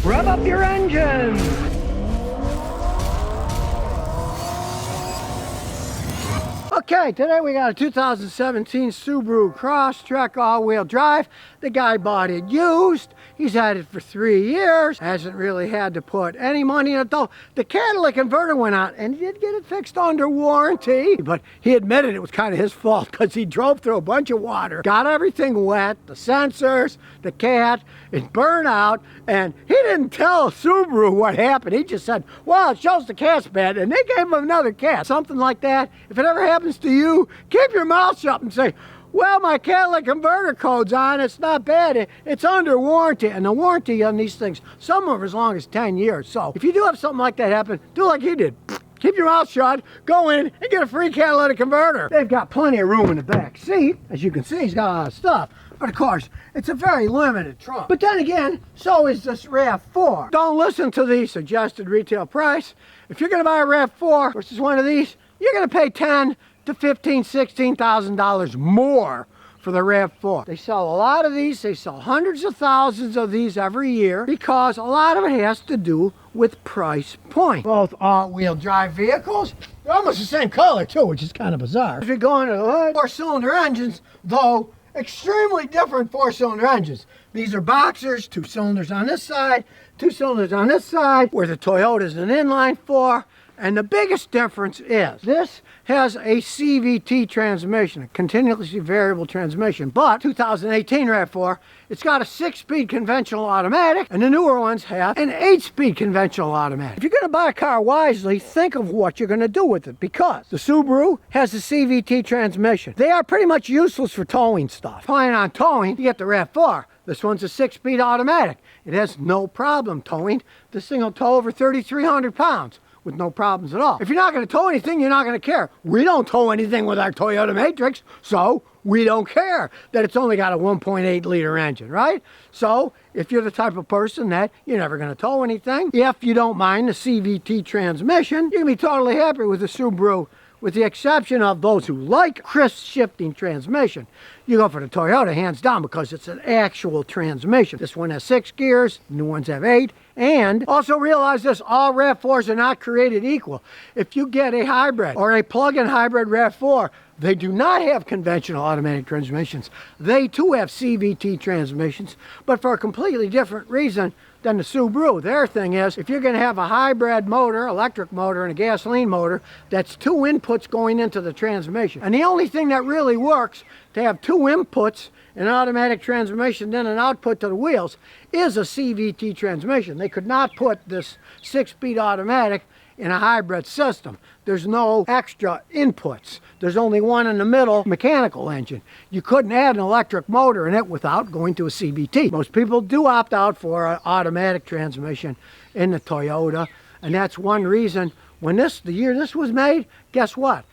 Rev up your engines! Okay, today we got a 2017 Subaru Crosstrek all-wheel drive. The guy bought it used. He's had it for 3 years. Hasn't really had to put any money in it though. The catalytic converter went out and he did get it fixed under warranty. But he admitted it was kind of his fault because he drove through a bunch of water, got everything wet, the sensors, the cat, it burned out, and he didn't tell Subaru what happened. He just said, well, it shows the cat's bad, and they gave him another cat. Something like that. If it ever happens to you, keep your mouth shut and say, well, my catalytic converter code's on, it's not bad, it's under warranty. And the warranty on these things, some are as long as 10 years. So if you do have something like that happen, do like he did. Keep your mouth shut, go in and get a free catalytic converter. They've got plenty of room in the back seat. As you can see, he's got a lot of stuff. But of course, it's a very limited trunk. But then again, so is this RAV4. Don't listen to the suggested retail price. If you're gonna buy a RAV4 versus one of these, you're gonna pay $10,000 to $15,000, $16,000 more for the RAV4. They sell a lot of these. They sell hundreds of thousands of these every year because a lot of it has to do with price point. Both all-wheel drive vehicles, they're almost the same color too, which is kind of bizarre. If you go into the hood, 4-cylinder engines, though extremely different 4-cylinder engines. These are boxers, 2 cylinders on this side, 2 cylinders on this side, where the Toyota's an inline 4. And the biggest difference is this has a CVT transmission, a continuously variable transmission. But 2018 RAV4, it's got a 6-speed conventional automatic, and the newer ones have an 8-speed conventional automatic. If you're going to buy a car wisely, think of what you're going to do with it, because the Subaru has a CVT transmission. They are pretty much useless for towing stuff. Planning on towing, you get the RAV4. This one's a 6-speed automatic. It has no problem towing. This thing will tow over 3,300 pounds. With no problems at all. If you're not going to tow anything, you're not going to care. We don't tow anything with our Toyota Matrix, so we don't care that it's only got a 1.8 liter engine, right? So if you're the type of person that you're never going to tow anything, if you don't mind the CVT transmission, you can be totally happy with the Subaru, with the exception of those who like crisp shifting transmission. You go for the Toyota hands down because it's an actual transmission. This one has 6 gears, new ones have 8. And also realize this, all RAV4s are not created equal. If you get a hybrid or a plug-in hybrid RAV4, they do not have conventional automatic transmissions. They too have CVT transmissions, but for a completely different reason than the Subaru. Their thing is, if you're going to have a hybrid motor, electric motor, and a gasoline motor, that's 2 inputs going into the transmission. And the only thing that really works to have 2 inputs in an automatic transmission, then an output to the wheels, is a CVT transmission. They could not put this 6-speed automatic in a hybrid system. There's no extra inputs. There's only one in the middle, mechanical engine. You couldn't add an electric motor in it without going to a CVT. Most people do opt out for an automatic transmission in the Toyota, and that's one reason when the year this was made, guess what?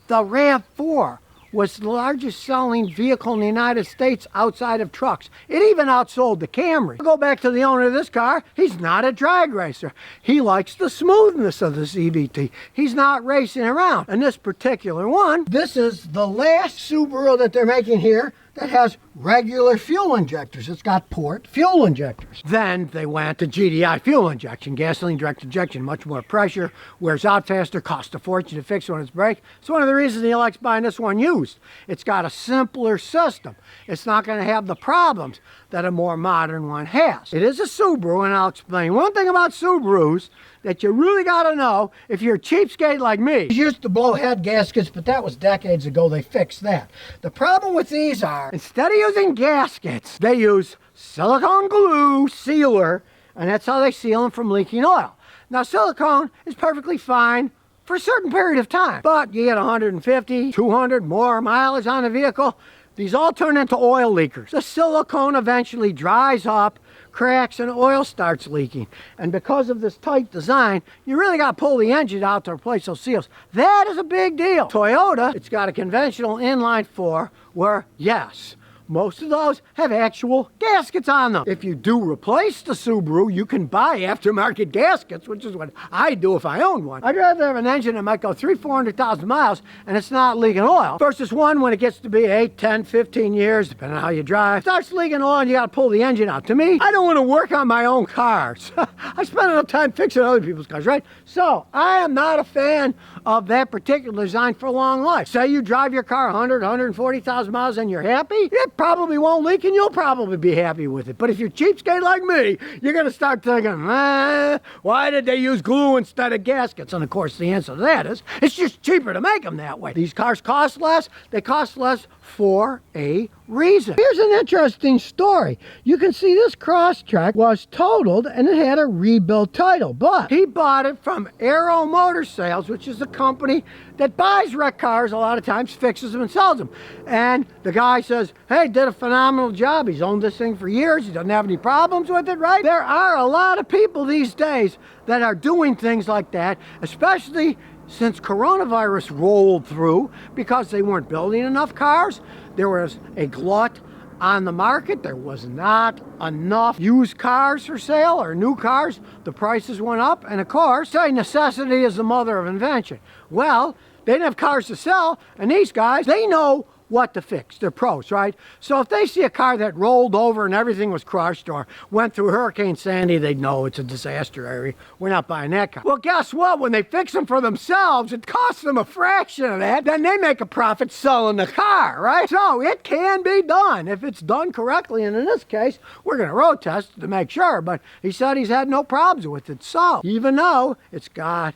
The RAV4 was the largest selling vehicle in the United States outside of trucks. It even outsold the Camry. Go back to the owner of this car, he's not a drag racer. He likes the smoothness of the CVT. He's not racing around. And this particular one, this is the last Subaru that they're making here that has regular fuel injectors. It's got port fuel injectors. Then they went to GDI fuel injection, gasoline direct injection, much more pressure, wears out faster, costs a fortune to fix when it's break. It's one of the reasons he likes buying this one used. It's got a simpler system. It's not going to have the problems that a more modern one has. It is a Subaru, and I'll explain one thing about Subarus that you really got to know if you're a cheapskate like me. They used to blow head gaskets, but that was decades ago. They fixed that. The problem with these are, instead of using gaskets, they use silicone glue sealer, and that's how they seal them from leaking oil. Now, silicone is perfectly fine for a certain period of time, but you get 150, 200 more mileage on the vehicle, these all turn into oil leakers. The silicone eventually dries up, cracks, and oil starts leaking. And because of this tight design, you really got to pull the engine out to replace those seals. That is a big deal. Toyota, it's got a conventional inline 4 where, yes, most of those have actual gaskets on them. If you do replace the Subaru, you can buy aftermarket gaskets, which is what I'd do if I owned one. I'd rather have an engine that might go 300,000-400,000 miles and it's not leaking oil versus one when it gets to be 8, 10, 15 years, depending on how you drive, starts leaking oil and you got to pull the engine out. To me, I don't want to work on my own cars. I spend enough time fixing other people's cars, right? So I am not a fan of that particular design for a long life. Say you drive your car 100, 140,000 miles and you're happy, it probably won't leak and you'll probably be happy with it. But if you're cheapskate like me, you're going to start thinking, why did they use glue instead of gaskets? And of course the answer to that is, it's just cheaper to make them that way. These cars cost less, they cost less for a reason. Here's an interesting story. You can see this Crosstrek was totaled and it had a rebuild title, but he bought it from Aero Motor Sales, which is a company that buys wrecked cars a lot of times, fixes them and sells them. And the guy says, hey, did a phenomenal job. He's owned this thing for years. He doesn't have any problems with it, right? There are a lot of people these days that are doing things like that, especially since coronavirus rolled through because they weren't building enough cars. There was a glut on the market. There was not enough used cars for sale or new cars. The prices went up. And of course, necessity is the mother of invention. Well, they didn't have cars to sell. And these guys, they know what to fix. They're pros, right? So if they see a car that rolled over and everything was crushed or went through Hurricane Sandy, they'd know it's a disaster area. We're not buying that car. Well, guess what? When they fix them for themselves, it costs them a fraction of that. Then they make a profit selling the car, right? So it can be done if it's done correctly. And in this case, we're going to road test it to make sure. But he said he's had no problems with it. So even though it's got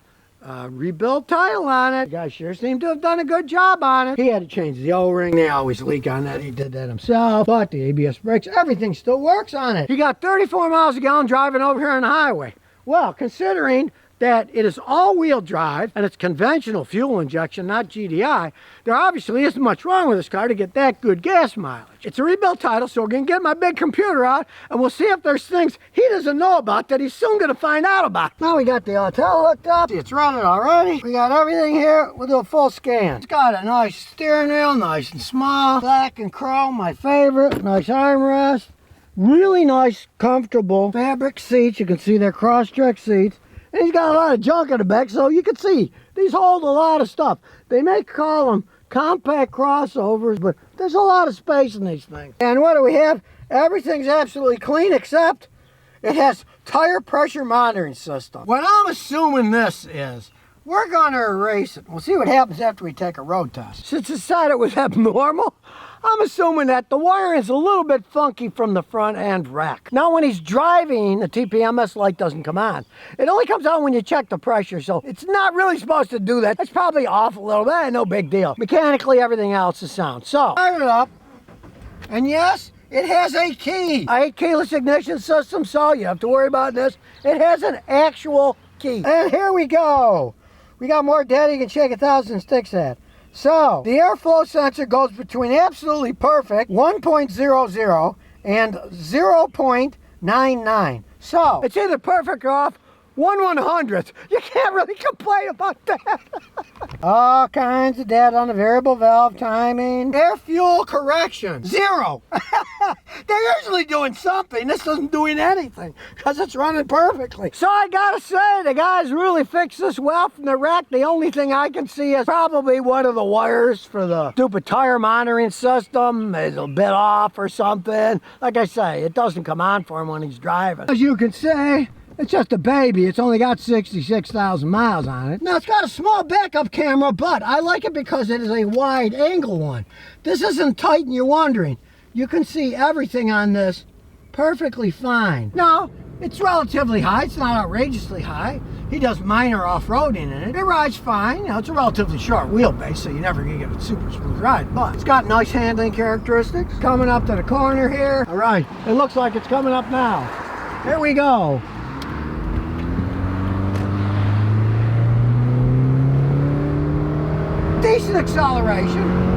rebuilt title on it, the guy sure seemed to have done a good job on it. He had to change the O-ring. They always leak on that. He did that himself. But the ABS brakes, everything still works on it. He got 34 miles a gallon driving over here on the highway. Well, considering that it is all-wheel drive and it's conventional fuel injection, not GDI, there obviously isn't much wrong with this car to get that good gas mileage. It's a rebuilt title, so we're going to get my big computer out and we'll see if there's things he doesn't know about that he's soon going to find out about. Now we got the hotel hooked up. It's running already. We got everything here. We'll do a full scan. It's got a nice steering wheel, nice and small, black and chrome, my favorite. Nice armrest. Really nice, comfortable fabric seats. You can see they're Crosstrek seats. And he's got a lot of junk in the back, so you can see these hold a lot of stuff. They may call them compact crossovers, but there's a lot of space in these things. And what do we have? Everything's absolutely clean, except it has tire pressure monitoring system. What I'm assuming this is, we're going to erase it. We'll see what happens after we take a road test. Since it said it was abnormal, I'm assuming that the wiring is a little bit funky from the front end rack. Now when he's driving, the TPMS light doesn't come on. It only comes on when you check the pressure, so it's not really supposed to do that. It's probably off a little bit, no big deal. Mechanically, everything else is sound. So, fire it up, and yes, it has a key. A keyless ignition system, so you have to worry about this. It has an actual key. And here we go. We got more data you can shake 1,000 sticks at. So, the airflow sensor goes between absolutely perfect, 1.00, and 0.99. So, it's either perfect or off 1/100th. You can't really complain about that. All kinds of data on the variable valve timing. Air fuel correction, 0. They're usually doing something. This isn't doing anything because it's running perfectly. So I gotta say, the guys really fixed this well from the wreck. The only thing I can see is probably one of the wires for the stupid tire monitoring system is a bit off or something. Like I say, it doesn't come on for him when he's driving. As you can see, it's just a baby. It's only got 66,000 miles on it. Now, it's got a small backup camera, but I like it because it is a wide angle one. This isn't tight and you're wondering. You can see everything on this perfectly fine. Now, it's relatively high. It's not outrageously high. He does minor off-roading in it. It rides fine. You know, it's a relatively short wheelbase, so you're never going to get a super smooth ride. But it's got nice handling characteristics. Coming up to the corner here. All right, it looks like it's coming up now. Here we go. Decent acceleration.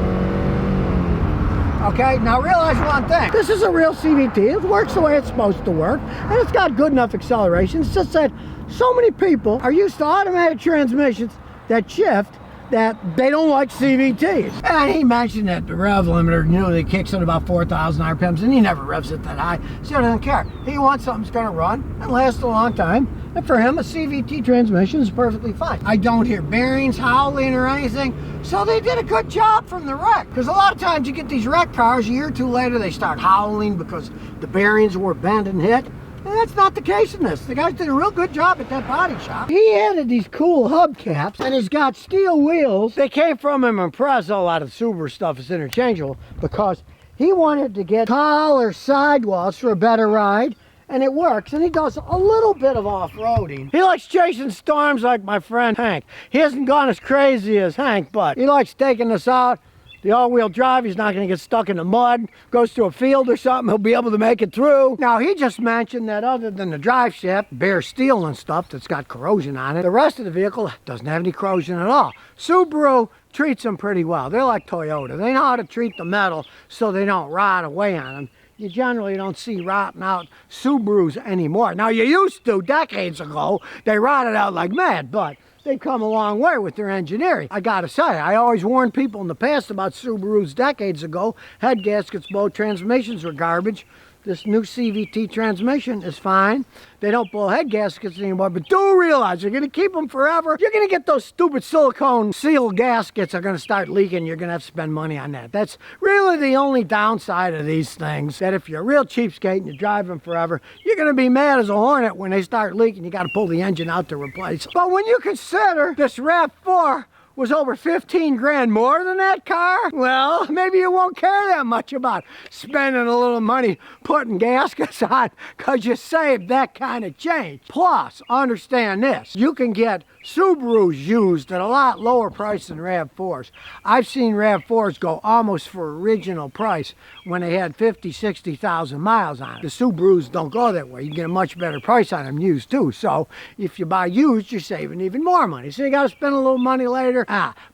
Okay, now realize one thing. This is a real CVT. It works the way it's supposed to work, and it's got good enough acceleration. It's just that so many people are used to automatic transmissions that shift that they don't like CVTs. And he mentioned that the rev limiter usually kicks at about 4,000 RPMs, and he never revs it that high, so he doesn't care. He wants something that's gonna run and last a long time, and for him, a CVT transmission is perfectly fine. I don't hear bearings howling or anything, so they did a good job from the wreck. Because a lot of times you get these wreck cars, a year or two later, they start howling because the bearings were bent and hit. And that's not the case in this. The guys did a real good job at that body shop. He added these cool hubcaps, and he's got steel wheels. They came from him in Impreza. A lot of the Subaru stuff is interchangeable because he wanted to get taller sidewalls for a better ride, and it works. And he does a little bit of off-roading. He likes chasing storms like my friend Hank. He hasn't gone as crazy as Hank, but he likes taking us out. The all-wheel drive, he's not going to get stuck in the mud. Goes to a field or something, he'll be able to make it through. Now, he just mentioned that other than the drive shaft, bare steel and stuff that's got corrosion on it, the rest of the vehicle doesn't have any corrosion at all. Subaru treats them pretty well. They're like Toyota. They know how to treat the metal so they don't rot away on them. You generally don't see rotting out Subarus anymore. Now, you used to decades ago. They rotted out like mad, but they've come a long way with their engineering. I gotta say, I always warned people in the past about Subarus decades ago. Head gaskets, blow, transmissions were garbage. This new CVT transmission is fine. They don't blow head gaskets anymore, but do realize you're gonna keep them forever. You're gonna get those stupid silicone seal gaskets are gonna start leaking. You're gonna have to spend money on that. That's really the only downside of these things, that if you're a real cheapskate and you drive them forever, you're gonna be mad as a hornet when they start leaking. You gotta pull the engine out to replace. But when you consider this RAV4 was over 15 grand more than that car, well, maybe you won't care that much about spending a little money putting gaskets on because you saved that kind of change. Plus, understand this, you can get Subarus used at a lot lower price than RAV4s. I've seen RAV4s go almost for original price when they had 50, 60,000 miles on it. The Subarus don't go that way. You get a much better price on them used too. So if you buy used, you're saving even more money. So you got to spend a little money later.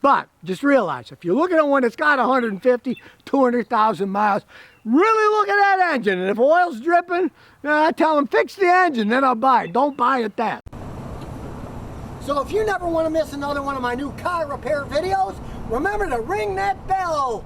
But just realize, if you're looking at one that's got 150, 200,000 miles, really look at that engine. And if oil's dripping, I tell them, fix the engine, then I'll buy it. Don't buy it that. So if you never want to miss another one of my new car repair videos, remember to ring that bell.